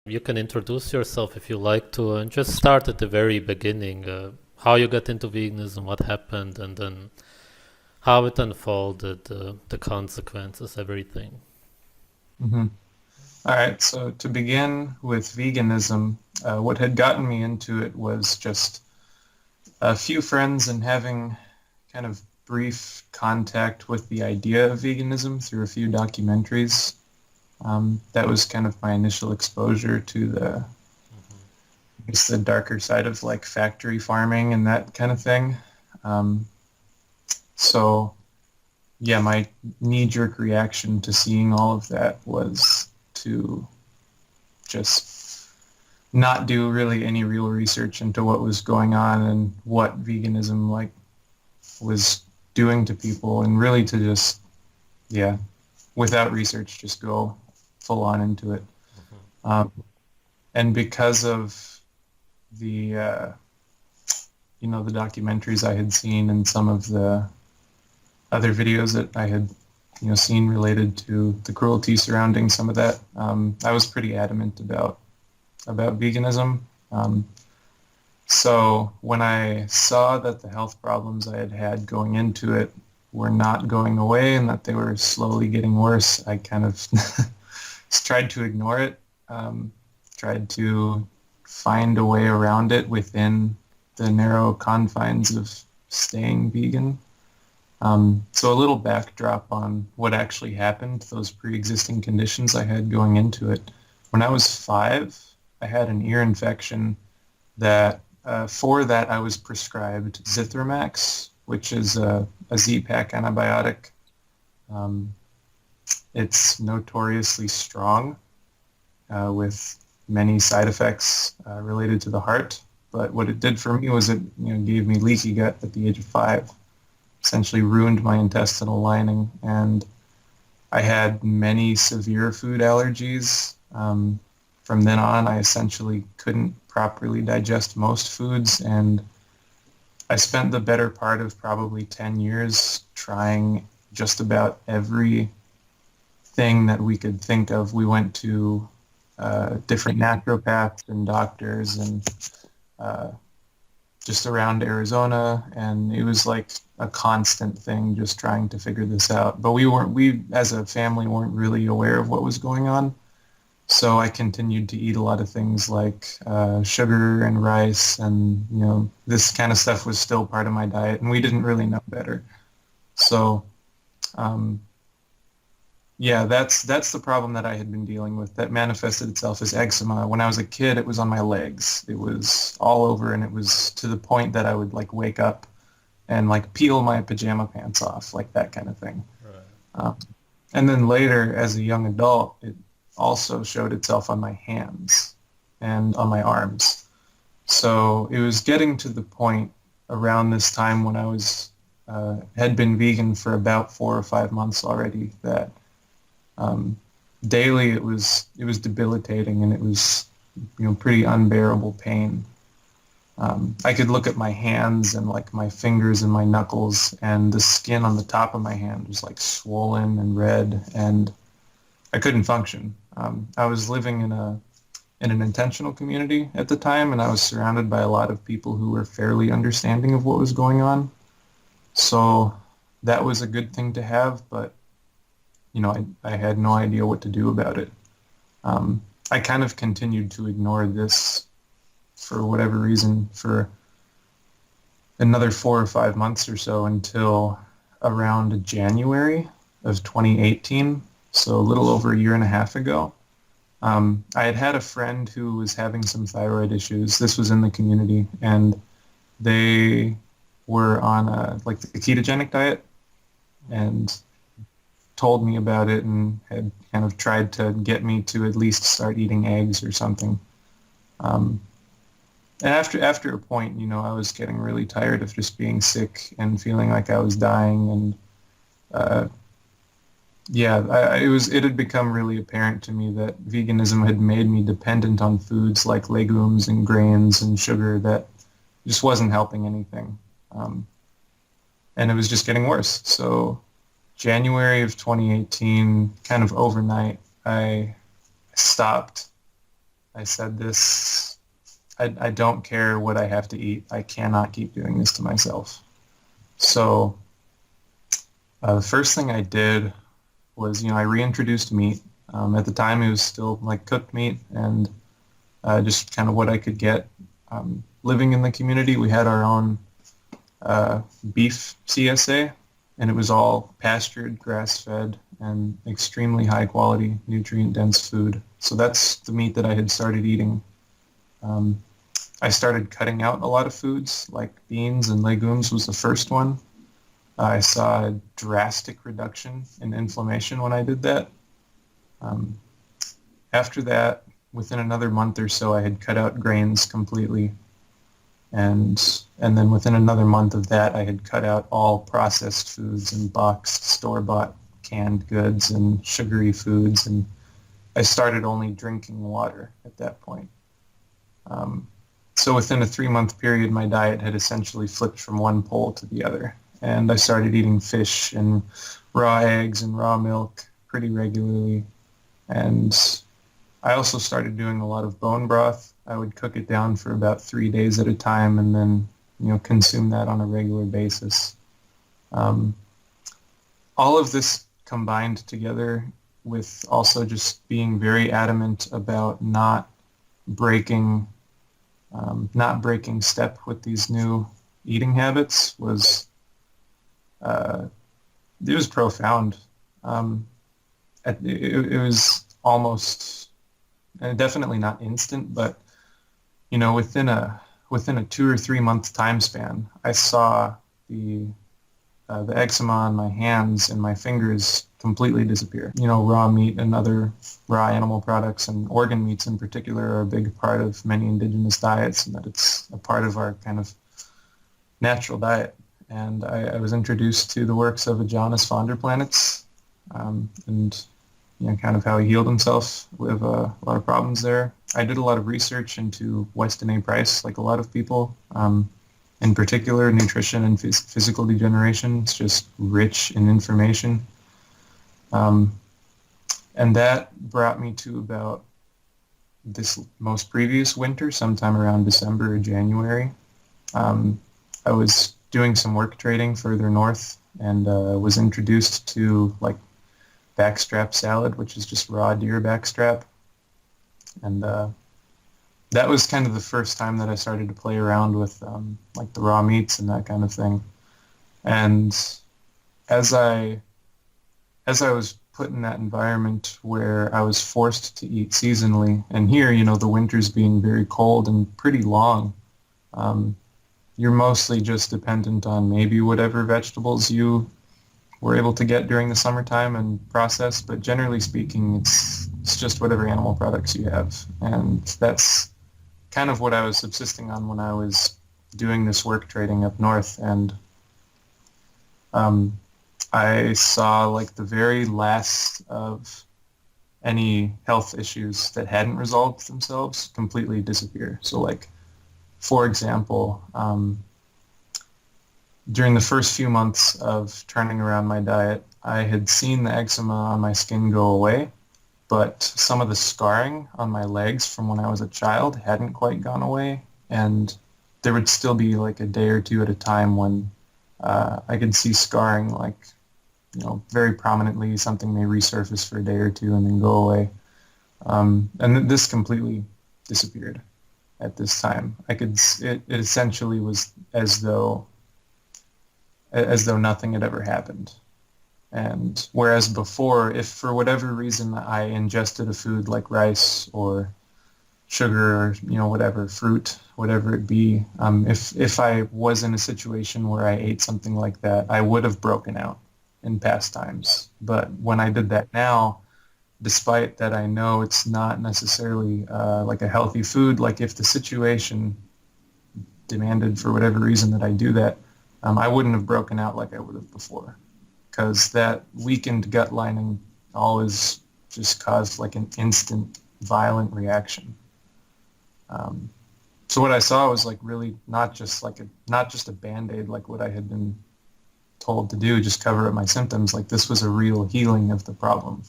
You can introduce yourself if you like to, and just start at the very beginning. How you got into veganism, what happened, and then how it unfolded, the consequences, everything. hmm All right, so to begin with veganism, what had gotten me into it was just a few friends and having kind of brief contact with the idea of veganism through a few documentaries. That was kind of my initial exposure to I guess the darker side of like factory farming and that kind of thing. Um, so yeah, my knee-jerk reaction to seeing all of that was to just not do really any real research into what was going on and what veganism like was doing to people, and really to just, yeah, without research, just go full on into it. Um, and because of the the documentaries I had seen and some of the other videos that I had seen related to the cruelty surrounding some of that, I was pretty adamant about veganism. So when I saw that the health problems I had had going into it were not going away and that they were slowly getting worse, I kind of tried to ignore it, tried to find a way around it within the narrow confines of staying vegan. So a little backdrop on what actually happened, those pre-existing conditions I had going into it. When I was 5, I had an ear infection that for that I was prescribed Zithromax, which is a Z-Pak antibiotic. Um, it's notoriously strong with many side effects related to the heart. But what it did for me was it gave me leaky gut at the age of 5, essentially ruined my intestinal lining, and I had many severe food allergies. From then on, I essentially couldn't properly digest most foods, and I spent the better part of probably 10 years trying just about everything that we could think of. We went to different naturopaths and doctors and uh, just around Arizona, and it was like a constant thing just trying to figure this out. But we as a family weren't really aware of what was going on. So I continued to eat a lot of things like sugar and rice, and this kind of stuff was still part of my diet, and we didn't really know better. So um, yeah, that's the problem that I had been dealing with that manifested itself as eczema. When I was a kid, it was on my legs. It was all over, and it was to the point that I would like wake up and like peel my pajama pants off, like that kind of thing. Right. Um, and then later, as a young adult, it also showed itself on my hands and on my arms. So it was getting to the point around this time when I was had been vegan for about 4 or 5 months already that um, daily it was debilitating, and it was pretty unbearable pain. I could look at my hands and like my fingers and my knuckles, and the skin on the top of my hand was like swollen and red, and I couldn't function. I was living in an intentional community at the time, and I was surrounded by a lot of people who were fairly understanding of what was going on. So that was a good thing to have, but I had no idea what to do about it. I kind of continued to ignore this for whatever reason for another 4 or 5 months or so until around January of 2018, so a little over a year and a half ago. I had had a friend who was having some thyroid issues. This was in the community, and they were on like the ketogenic diet, and told me about it and had kind of tried to get me to at least start eating eggs or something. Um, and after a point, I was getting really tired of just being sick and feeling like I was dying, and uh, yeah, it had become really apparent to me that veganism had made me dependent on foods like legumes and grains and sugar that just wasn't helping anything. Um, and it was just getting worse. So January of 2018, kind of overnight, I stopped I said this, I don't care what I have to eat. I cannot keep doing this to myself. So the first thing I did was, I reintroduced meat. At the time, it was still like cooked meat and just kind of what I could get. Living in the community, we had our own beef CSA, and it was all pastured, grass-fed, and extremely high-quality, nutrient-dense food. So that's the meat that I had started eating. Um, I started cutting out a lot of foods, like beans and legumes was the first one. I saw a drastic reduction in inflammation when I did that. Um, After that, within another month or so, I had cut out grains completely. And then within another month of that, I had cut out all processed foods and boxed, store-bought canned goods and sugary foods. And I started only drinking water at that point. So within a 3-month period, my diet had essentially flipped from one pole to the other. And I started eating fish and raw eggs and raw milk pretty regularly. And I also started doing a lot of bone broth. I would cook it down for about 3 days at a time and then, consume that on a regular basis. Um, all of this combined together with also just being very adamant about breaking, not breaking step with these new eating habits it was profound. It was almost, definitely not instant, but within a 2 or 3 month time span, I saw the eczema on my hands and my fingers completely disappear. Raw meat and other raw animal products and organ meats in particular are a big part of many indigenous diets, and that it's a part of our kind of natural diet. And I was introduced to the works of Johannes von der Planitz, and kind of how he healed himself with a lot of problems there. I did a lot of research into Weston A. Price, like a lot of people. In particular, nutrition and physical degeneration. It's just rich in information. And that brought me to about this most previous winter, sometime around December or January. I was doing some work trading further north and was introduced to like backstrap salad, which is just raw deer backstrap. And that was kind of the first time that I started to play around with like the raw meats and that kind of thing. And as I was put in that environment where I was forced to eat seasonally, and here, the winters being very cold and pretty long, you're mostly just dependent on maybe whatever vegetables you were able to get during the summertime and process, but generally speaking, it's just whatever animal products you have. And that's kind of what I was subsisting on when I was doing this work trading up north. And I saw like the very last of any health issues that hadn't resolved themselves completely disappear. So like, for example, during the first few months of turning around my diet, I had seen the eczema on my skin go away, but some of the scarring on my legs from when I was a child hadn't quite gone away, and there would still be like a day or two at a time when I could see scarring, like, very prominently. Something may resurface for a day or two and then go away. And this completely disappeared at this time. It essentially was as though nothing had ever happened. And whereas before, if for whatever reason I ingested a food like rice or sugar or, whatever, fruit, whatever it be, if I was in a situation where I ate something like that, I would have broken out in past times. But when I did that now, despite that I know it's not necessarily like a healthy food, like if the situation demanded for whatever reason that I do that, I wouldn't have broken out like I would have before, because that weakened gut lining always just caused like an instant violent reaction. So what I saw was like really not just a Band-Aid like what I had been told to do, just cover up my symptoms. Like this was a real healing of the problem.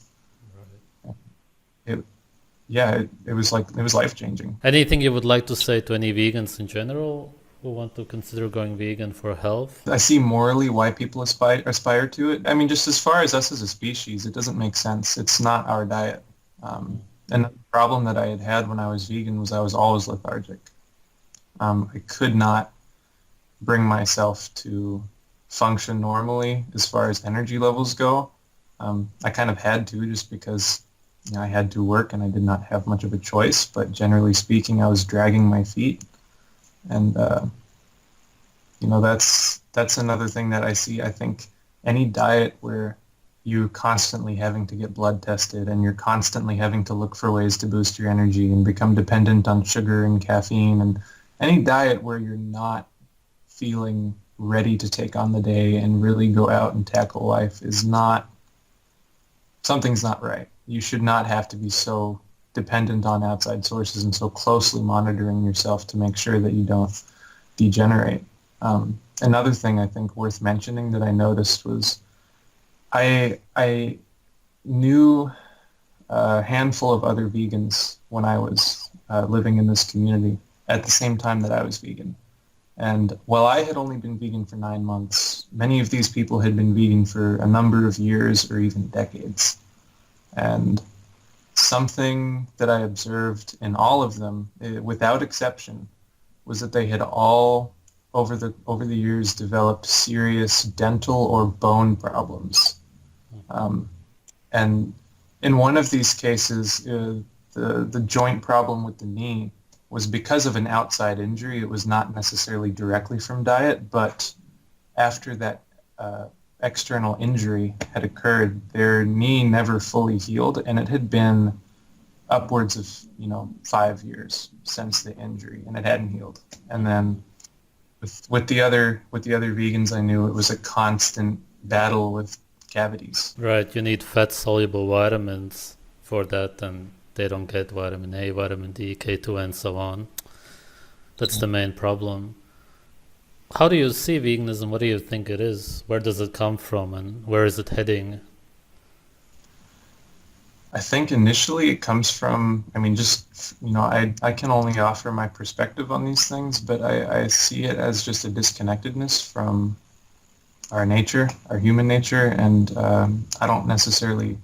Right. It yeah, it was like it was life changing. Anything you would like to say to any vegans in general who want to consider going vegan for health? I see morally why people aspire to it. I mean, just as far as us as a species, it doesn't make sense. It's not our diet. Mm. And the problem that I had had when I was vegan was I was always lethargic. I could not bring myself to function normally as far as energy levels go. I kind of had to just because I had to work and I did not have much of a choice. But generally speaking, I was dragging my feet, and that's another thing that I see. I think any diet where you're constantly having to get blood tested and you're constantly having to look for ways to boost your energy and become dependent on sugar and caffeine, and any diet where you're not feeling ready to take on the day and really go out and tackle life is not, something's not right. You should not have to be so dependent on outside sources and so closely monitoring yourself to make sure that you don't degenerate. Another thing I think worth mentioning that I noticed was I knew a handful of other vegans when I was living in this community at the same time that I was vegan. And while I had only been vegan for 9 months, many of these people had been vegan for a number of years or even decades. And something that I observed in all of them, without exception, was that they had all over the years developed serious dental or bone problems. Um, and in one of these cases, the joint problem with the knee was because of an outside injury. It was not necessarily directly from diet, but after that external injury had occurred, their knee never fully healed, and it had been upwards of 5 years since the injury, and it hadn't healed. And then with the other vegans I knew, it was a constant battle with cavities. Right, you need fat soluble vitamins for that, and they don't get vitamin A, vitamin D, K2, and so on. That's the main problem. How do you see veganism? What do you think it is? Where does it come from, and where is it heading? I think initially it comes from, I mean, just, I can only offer my perspective on these things, but I see it as just a disconnectedness from our nature, our human nature, and I don't necessarily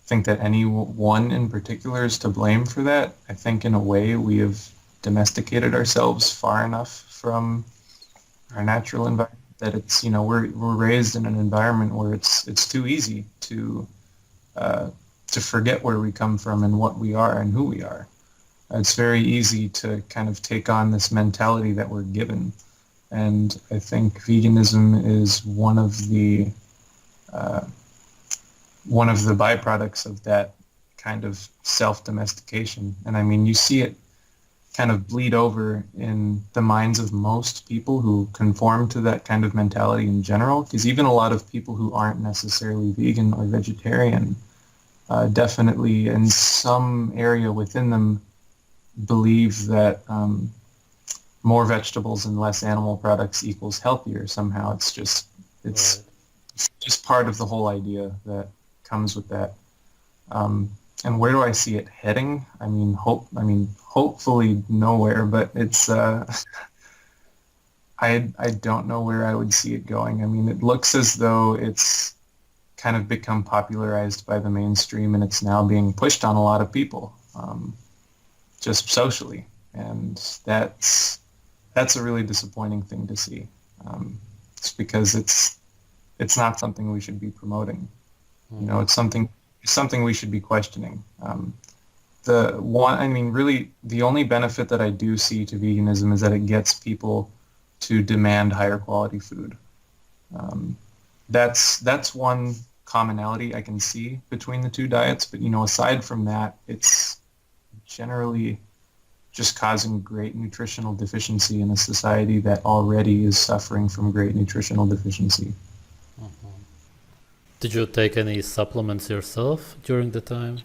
think that anyone in particular is to blame for that. I think in a way we have domesticated ourselves far enough from our natural environment that it's, we're raised in an environment where it's too easy to forget where we come from and what we are and who we are. It's very easy to kind of take on this mentality that we're given. And I think veganism is one of the byproducts of that kind of self-domestication. And I mean, you see it kind of bleed over in the minds of most people who conform to that kind of mentality in general, because even a lot of people who aren't necessarily vegan or vegetarian definitely in some area within them believe that more vegetables and less animal products equals healthier somehow. It's Right. just part of the whole idea that comes with that. And where do I see it heading? I mean, hopefully nowhere, but it's I don't know where I would see it going. I mean, it looks as though it's kind of become popularized by the mainstream, and it's now being pushed on a lot of people, just socially, and that's a really disappointing thing to see. It's because it's not something we should be promoting. Mm. It's something we should be questioning. Really, the only benefit that I do see to veganism is that it gets people to demand higher quality food. That's one commonality I can see between the two diets, but aside from that, it's generally just causing great nutritional deficiency in a society that already is suffering from great nutritional deficiency. Mhm. Did you take any supplements yourself during the time?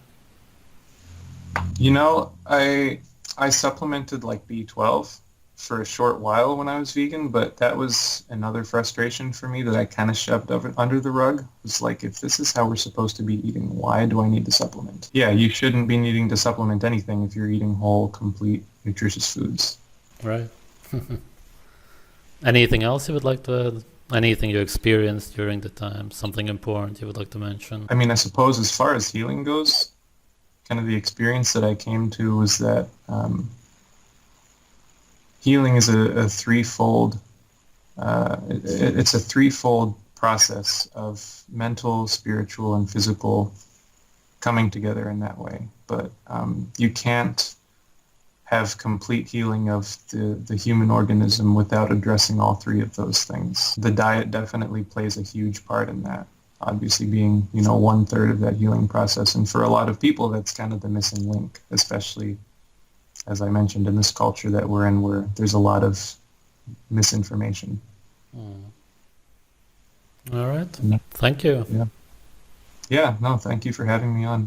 I supplemented like B12, for a short while when I was vegan, but that was another frustration for me that I kind of shoved under the rug. It's like, if this is how we're supposed to be eating, why do I need to supplement? Yeah, you shouldn't be needing to supplement anything if you're eating whole, complete, nutritious foods. Right. Anything else you would like to add? Anything you experienced during the time? Something important you would like to mention? I mean, I suppose as far as healing goes, kind of the experience that I came to was that healing is a threefold. It's a threefold process of mental, spiritual, and physical coming together in that way. But you can't have complete healing of the human organism without addressing all three of those things. The diet definitely plays a huge part in that, obviously being, 1/3 of that healing process. And for a lot of people, that's kind of the missing link, especially, as I mentioned, in this culture that we're in, where there's a lot of misinformation. All right. Yeah. Thank you. Yeah. Yeah, no, thank you for having me on.